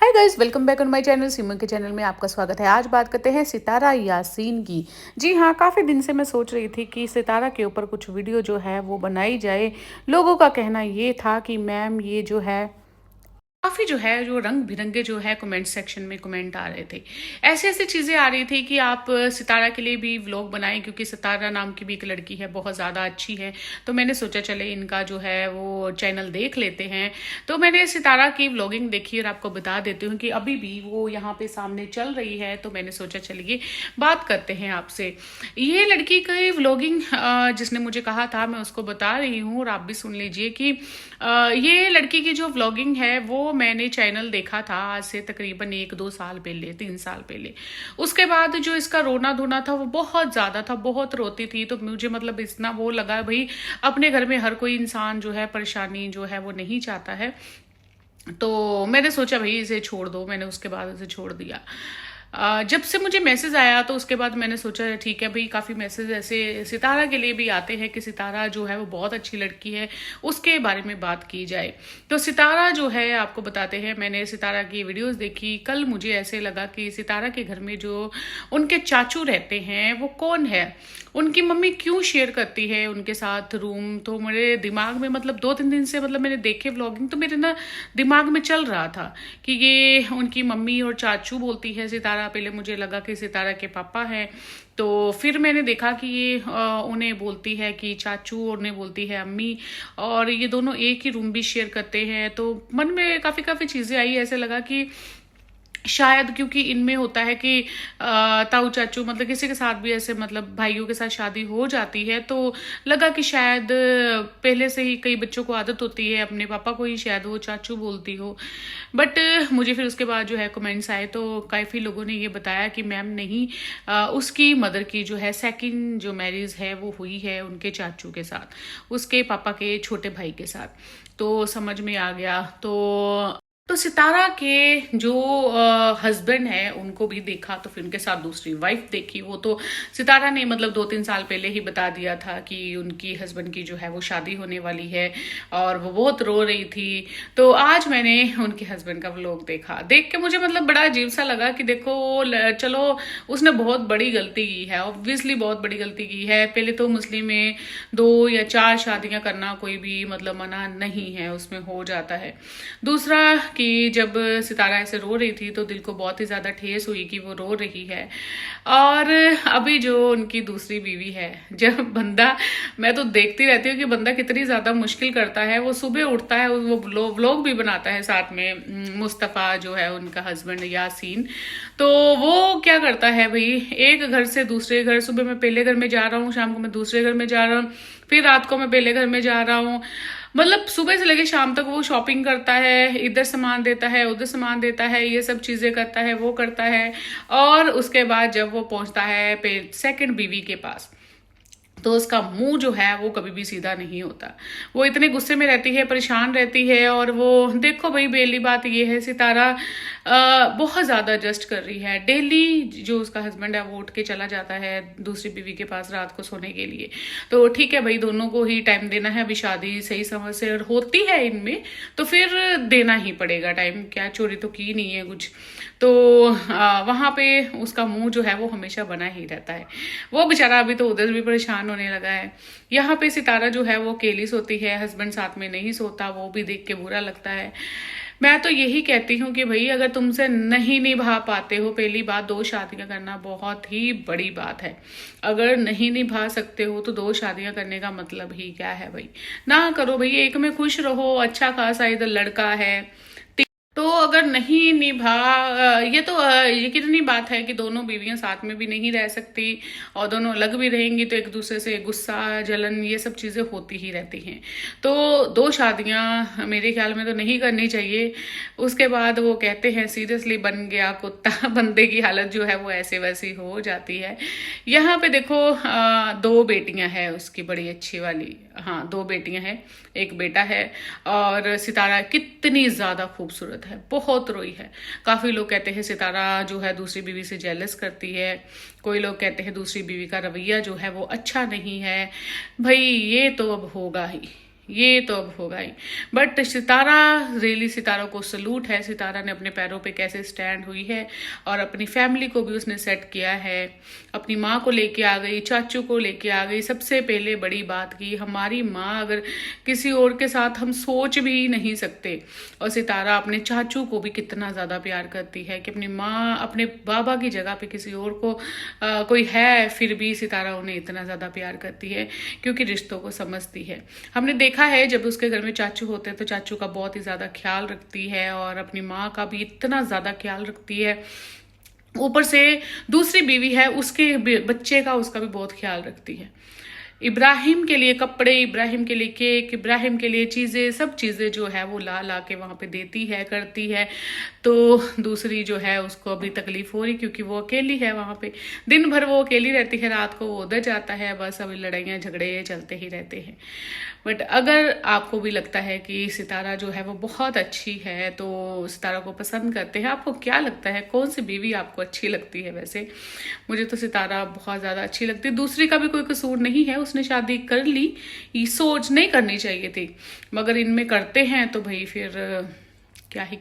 Hi guys, welcome back on my channel. Siman के channel में आपका स्वागत है। आज बात करते हैं सितारा यासीन की। जी हाँ, काफ़ी दिन से मैं सोच रही थी कि सितारा के ऊपर कुछ वीडियो जो है वो बनाई जाए। लोगों का कहना ये था कि मैम ये जो है काफ़ी जो है जो रंग-बिरंगे जो है कमेंट सेक्शन में कमेंट आ रहे थे। ऐसी-ऐसी चीज़ें आ रही थी कि आप सितारा के लिए भी व्लॉग बनाएँ, क्योंकि सितारा नाम की भी एक लड़की है, बहुत ज़्यादा अच्छी है। तो मैंने सोचा चले इनका जो है वो चैनल देख लेते हैं। तो मैंने सितारा की व्लॉगिंग देखी और आपको बता देती हूँ कि अभी भी वो यहाँ पे सामने चल रही है। तो मैंने सोचा चलिए बात करते हैं आपसे। ये लड़की की व्लॉगिंग जिसने मुझे कहा था मैं उसको बता रही हूँ और आप भी सुन लीजिए कि ये लड़की की जो व्लॉगिंग है वो मैंने चैनल देखा था आज से तकरीबन 1-2 साल पहले, 3 साल पहले। उसके बाद जो इसका रोना-धोना था वो बहुत ज़्यादा था, बहुत रोती थी। तो मुझे मतलब इतना वो लगा, भई अपने घर में हर कोई इंसान जो है परेशानी जो है वो नहीं चाहता है। तो मैंने सोचा भई इसे छोड़ दो, मैंने उसके बाद इसे छोड़ दिया। जब से मुझे मैसेज आया तो उसके बाद मैंने सोचा ठीक है भई, काफ़ी मैसेज ऐसे सितारा के लिए भी आते हैं कि सितारा जो है वो बहुत अच्छी लड़की है, उसके बारे में बात की जाए। तो सितारा जो है आपको बताते हैं, मैंने सितारा की वीडियोज़ देखी। कल मुझे ऐसे लगा कि सितारा के घर में जो उनके चाचू रहते हैं वो कौन है? उनकी मम्मी क्यों शेयर करती है उनके साथ रूम? तो मेरे दिमाग में मतलब 2-3 दिन से मतलब मैंने देखे व्लॉगिंग, तो मेरे ना दिमाग में चल रहा था कि ये उनकी मम्मी और चाचू बोलती है सितारा। पहले मुझे लगा कि सितारा के पापा हैं, तो फिर मैंने देखा कि ये उन्हें बोलती है कि चाचू और उन्हें बोलती है अम्मी, और ये दोनों एक ही रूम भी शेयर करते हैं। तो मन में काफ़ी चीज़ें आई। ऐसे लगा कि शायद क्योंकि इनमें होता है कि ताऊ चाचू मतलब किसी के साथ भी ऐसे मतलब भाइयों के साथ शादी हो जाती है, तो लगा कि शायद पहले से ही कई बच्चों को आदत होती है अपने पापा को ही शायद वो चाचू बोलती हो। बट मुझे फिर उसके बाद जो है कमेंट्स आए तो काफ़ी लोगों ने ये बताया कि मैम नहीं, उसकी मदर की जो है सेकंड जो मैरिज है वो हुई है उनके चाचू के साथ, उसके पापा के छोटे भाई के साथ। तो समझ में आ गया। तो सितारा के जो हस्बैंड है उनको भी देखा, तो फिर उनके साथ दूसरी वाइफ देखी। वो तो सितारा ने मतलब 2-3 साल पहले ही बता दिया था कि उनकी हस्बैंड की जो है वो शादी होने वाली है, और वो बहुत रो रही थी। तो आज मैंने उनके हस्बैंड का व्लॉग देखा। देख के मुझे मतलब बड़ा अजीब सा लगा कि देखो चलो उसने बहुत बड़ी गलती की है, ऑब्वियसली बहुत बड़ी गलती की है। पहले तो मुस्लिम में 2 या 4 शादियां करना कोई भी मतलब मना नहीं है, उसमें हो जाता है। दूसरा कि जब सितारा ऐसे रो रही थी तो दिल को बहुत ही ज़्यादा ठेस हुई कि वो रो रही है। और अभी जो उनकी दूसरी बीवी है, जब बंदा, मैं तो देखती रहती हूँ कि बंदा कितनी ज़्यादा मुश्किल करता है। वो सुबह उठता है, वो व्लॉग भी बनाता है साथ में, मुस्तफ़ा जो है उनका हस्बैंड यासीन। तो वो क्या करता है भाई, एक घर से दूसरे घर, सुबह मैं पहले घर में जा रहा हूँ, शाम को मैं दूसरे घर में जा रहा हूँ, फिर रात को मैं पहले घर में जा रहा हूँ। मतलब सुबह से लेके शाम तक वो शॉपिंग करता है, इधर सामान देता है, उधर सामान देता है, ये सब चीजें करता है, वो करता है। और उसके बाद जब वो पहुंचता है सेकंड बीवी के पास, तो उसका मुंह जो है वो कभी भी सीधा नहीं होता। वो इतने गुस्से में रहती है, परेशान रहती है। और वो देखो भाई, पहली बात ये है सितारा बहुत ज़्यादा एडजस्ट कर रही है। डेली जो उसका हस्बैंड है वो उठ के चला जाता है दूसरी बीवी के पास रात को सोने के लिए। तो ठीक है भाई, दोनों को ही टाइम देना है। अभी शादी सही समय से होती है इनमें, तो फिर देना ही पड़ेगा टाइम। क्या चोरी तो की नहीं है कुछ। तो वहाँ पे उसका मुंह जो है वो हमेशा बना ही रहता है। वो बेचारा अभी तो उधर भी परेशान होने लगा है। यहाँ पे सितारा जो है वो अकेली सोती है, हस्बैंड साथ में नहीं सोता। वो भी देख के बुरा लगता है। मैं तो यही कहती हूँ कि भाई अगर तुमसे नहीं निभा पाते हो, पहली बात 2 शादियां करना बहुत ही बड़ी बात है। अगर नहीं निभा सकते हो तो 2 शादियां करने का मतलब ही क्या है भाई? ना करो भाई, एक में खुश रहो। अच्छा खासा इधर लड़का है। तो अगर नहीं निभा, ये तो ये कितनी बात है कि दोनों बीवियां साथ में भी नहीं रह सकती, और दोनों अलग भी रहेंगी तो एक दूसरे से गुस्सा, जलन, ये सब चीज़ें होती ही रहती हैं। तो 2 शादियां मेरे ख्याल में तो नहीं करनी चाहिए। उसके बाद वो कहते हैं सीरियसली बन गया कुत्ता, बंदे की हालत जो है वो ऐसे वैसी हो जाती है। यहाँ पे देखो 2 बेटियां हैं उसकी, बड़ी अच्छी वाली। हाँ, 2 बेटियां हैं, एक बेटा है। और सितारा कितनी ज़्यादा खूबसूरत है, बहुत रोई है। काफ़ी लोग कहते हैं सितारा जो है दूसरी बीवी से जेलस करती है। कोई लोग कहते हैं दूसरी बीवी का रवैया जो है वो अच्छा नहीं है। भाई ये तो अब होगा ही, ये तो अब होगा ही। बट सितारा, रियली सितारा को सलूट है। सितारा ने अपने पैरों पे कैसे स्टैंड हुई है और अपनी फैमिली को भी उसने सेट किया है। अपनी माँ को लेके आ गई, चाचू को लेके आ गई। सबसे पहले बड़ी बात की, हमारी माँ अगर किसी और के साथ हम सोच भी नहीं सकते। और सितारा अपने चाचू को भी कितना ज़्यादा प्यार करती है कि अपनी माँ, अपने बाबा की जगह पे किसी और को कोई है, फिर भी सितारा उन्हें इतना ज़्यादा प्यार करती है क्योंकि रिश्तों को समझती है। हमने देखा है जब उसके घर में चाचू होते हैं तो चाचू का बहुत ही ज़्यादा ख्याल रखती है और अपनी माँ का भी इतना ज़्यादा ख्याल रखती है। ऊपर से दूसरी बीवी है, उसके बच्चे का उसका भी बहुत ख्याल रखती है। इब्राहिम के लिए कपड़े, इब्राहिम के लिए केक, इब्राहिम के लिए चीज़ें, सब चीज़ें जो है वो ला ला के वहाँ पे देती है, करती है। तो दूसरी जो है उसको अभी तकलीफ हो रही क्योंकि वो अकेली है वहाँ पे। दिन भर वो अकेली रहती है, रात को वो उधर जाता है, बस अभी लड़ाइयाँ झगड़े चलते ही रहते हैं। बट अगर आपको भी लगता है कि सितारा जो है वो बहुत अच्छी है, तो सितारा को पसंद करते हैं, आपको क्या लगता है कौन सी बीवी आपको अच्छी लगती है? वैसे मुझे तो सितारा बहुत ज़्यादा अच्छी लगती है। दूसरी का भी कोई कसूर नहीं है, उसने शादी कर ली, ये सोच नहीं करनी चाहिए थी, मगर इनमें करते हैं तो भाई फिर क्या ही